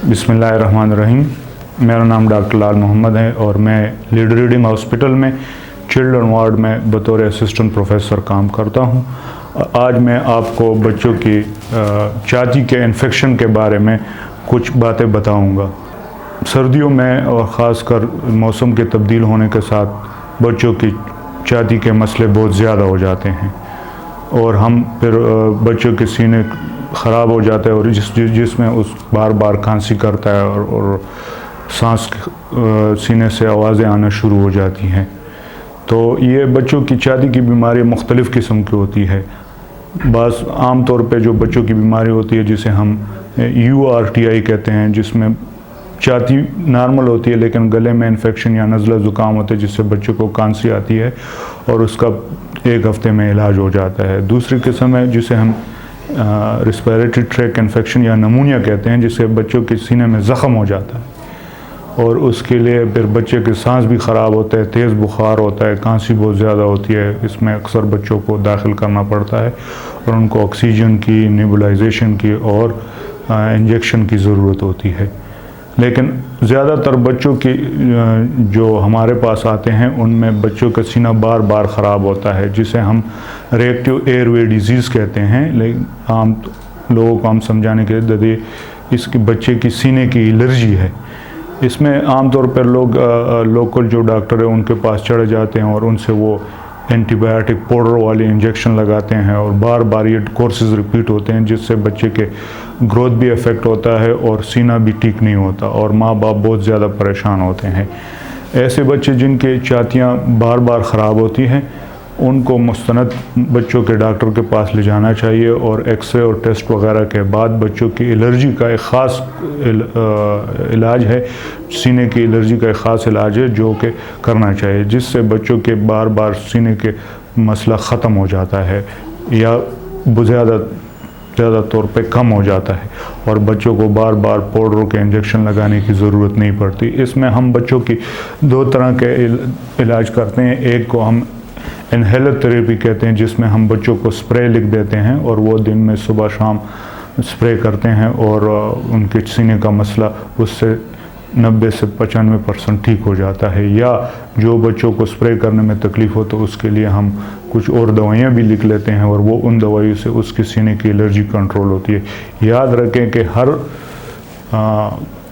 बिस्मिल्लाहिर्रहमानिर्रहीम। मेरा नाम डॉक्टर लाल मोहम्मद है और मैं लीड रीडिंग हॉस्पिटल में चिल्ड्रन वार्ड में बतौर असिस्टेंट प्रोफेसर काम करता हूं। आज मैं आपको बच्चों की छाती के इन्फेक्शन के बारे में कुछ बातें बताऊंगा। सर्दियों में और ख़ासकर मौसम के तब्दील होने के साथ बच्चों की छाती के मसले बहुत ज़्यादा हो जाते हैं और हम फिर बच्चों के सीने ख़राब हो जाते हैं और जिसमें उस बार बार खांसी करता है और सांस सीने से आवाज़ें आना शुरू हो जाती हैं। तो ये बच्चों की छाती की बीमारी मुख्तलिफ़ किस्म की होती है। बस आम तौर पे जो बच्चों की बीमारी होती है जिसे हम URTI कहते हैं, जिसमें छाती नॉर्मल होती है लेकिन गले में इन्फेक्शन या नज़ला ज़ुकाम होता है जिससे बच्चों को खांसी आती है और उसका एक हफ़्ते में इलाज हो जाता है। दूसरी किस्म है जिसे हम रेस्पिरेटरी ट्रैक इन्फेक्शन या नमूनिया कहते हैं, जिससे बच्चों के सीने में ज़ख़म हो जाता है और उसके लिए फिर बच्चे के सांस भी ख़राब होता है, तेज़ बुखार होता है, खांसी बहुत ज़्यादा होती है। इसमें अक्सर बच्चों को दाखिल करना पड़ता है और उनको ऑक्सीजन की, नेबुलाइजेशन की और इंजेक्शन की ज़रूरत होती है। लेकिन ज़्यादातर बच्चों की जो हमारे पास आते हैं उनमें बच्चों का सीना बार बार ख़राब होता है, जिसे हम रिएक्टिव एयरवे डिजीज़ कहते हैं। लेकिन आम लोगों को हम समझाने के लिए इसकी बच्चे की सीने की एलर्जी है। इसमें आम तौर पर लोग लोकल जो डॉक्टर है उनके पास चढ़ जाते हैं और उनसे वो एंटीबायोटिक पाउडर वाली इंजेक्शन लगाते हैं और बार बार ये कोर्सेज रिपीट होते हैं, जिससे बच्चे के ग्रोथ भी इफ़ेक्ट होता है और सीना भी ठीक नहीं होता और माँ बाप बहुत ज़्यादा परेशान होते हैं। ऐसे बच्चे जिनके छातियाँ बार बार ख़राब होती हैं उनको मुस्तनद बच्चों के डॉक्टर के पास ले जाना चाहिए और एक्सरे और टेस्ट वगैरह के बाद बच्चों की एलर्जी का एक ख़ास इलाज है, सीने की एलर्जी का एक ख़ास इलाज है जो कि करना चाहिए, जिससे बच्चों के बार बार सीने के मसला ख़त्म हो जाता है या ज़्यादा तौर पे कम हो जाता है और बच्चों को बार बार पाउडरों के इंजेक्शन लगाने की ज़रूरत नहीं पड़ती। इसमें हम बच्चों की दो तरह के इलाज करते हैं। एक को हम इनहेलर थेरेपी कहते हैं, जिसमें हम बच्चों को स्प्रे लिख देते हैं और वो दिन में सुबह शाम स्प्रे करते हैं और उनके सीने का मसला उससे 90 से 95% ठीक हो जाता है। या जो बच्चों को स्प्रे करने में तकलीफ़ हो तो उसके लिए हम कुछ और दवाइयाँ भी लिख लेते हैं और वो उन दवाइयों से उसके सीने की एलर्जी कंट्रोल होती है। याद रखें कि हर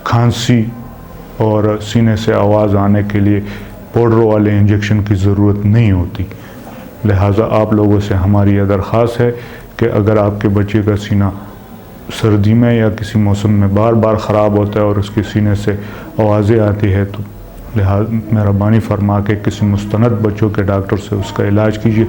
खांसी और सीने से आवाज़ आने के लिए पाउडर वाले इंजेक्शन की ज़रूरत नहीं होती। लिहाजा आप लोगों से हमारी यह दरख्वास्त है कि अगर आपके बच्चे का सीना सर्दी में या किसी मौसम में बार बार ख़राब होता है और उसके सीने से आवाज़ें आती है तो मेहरबानी फरमा के किसी मुस्तनद बच्चों के डॉक्टर से उसका इलाज कीजिए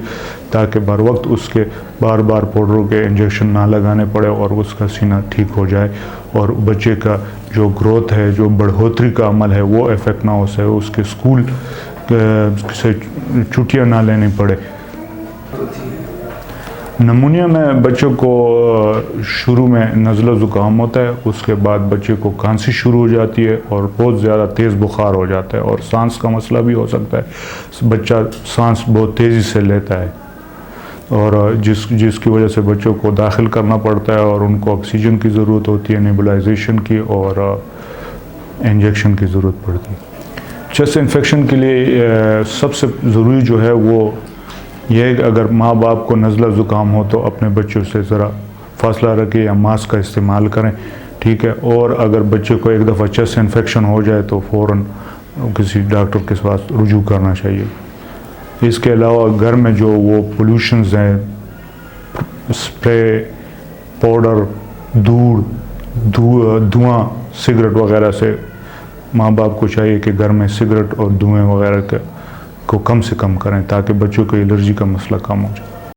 ताकि बर वक्त उसके बार बार पाउडरों के इंजेक्शन ना लगाने पड़े और उसका सीना ठीक हो जाए और बच्चे का जो ग्रोथ है, जो बढ़ोतरी का अमल है वो इफ़ेक्ट ना हो सके, उसके स्कूल से छुट्टियाँ ना लेनी पड़े। नमूनिया में बच्चों को शुरू में नज़ला ज़ुकाम होता है, उसके बाद बच्चे को खांसी शुरू हो जाती है और बहुत ज़्यादा तेज़ बुखार हो जाता है और सांस का मसला भी हो सकता है। बच्चा सांस बहुत तेज़ी से लेता है और जिसकी वजह से बच्चों को दाखिल करना पड़ता है और उनको ऑक्सीजन की ज़रूरत होती है, नेबुलाइजेशन की और इंजेक्शन की ज़रूरत पड़ती है। चेस्ट इन्फेक्शन के लिए सबसे ज़रूरी जो है वो यह है कि अगर माँ बाप को नज़ला ज़ुकाम हो तो अपने बच्चों से ज़रा फासला रखें या मास्क का इस्तेमाल करें, ठीक है। और अगर बच्चे को एक दफ़ा चेस्ट इन्फेक्शन हो जाए तो फ़ौरन किसी डॉक्टर के पास रुजू करना चाहिए। इसके अलावा घर में जो वो पोल्यूशंस हैं, स्प्रे, पाउडर, धुआं, सिगरेट वगैरह से माँ बाप को चाहिए कि घर में सिगरेट और धुएँ वगैरह को कम से कम करें ताकि बच्चों को एलर्जी का मसला कम हो जाए।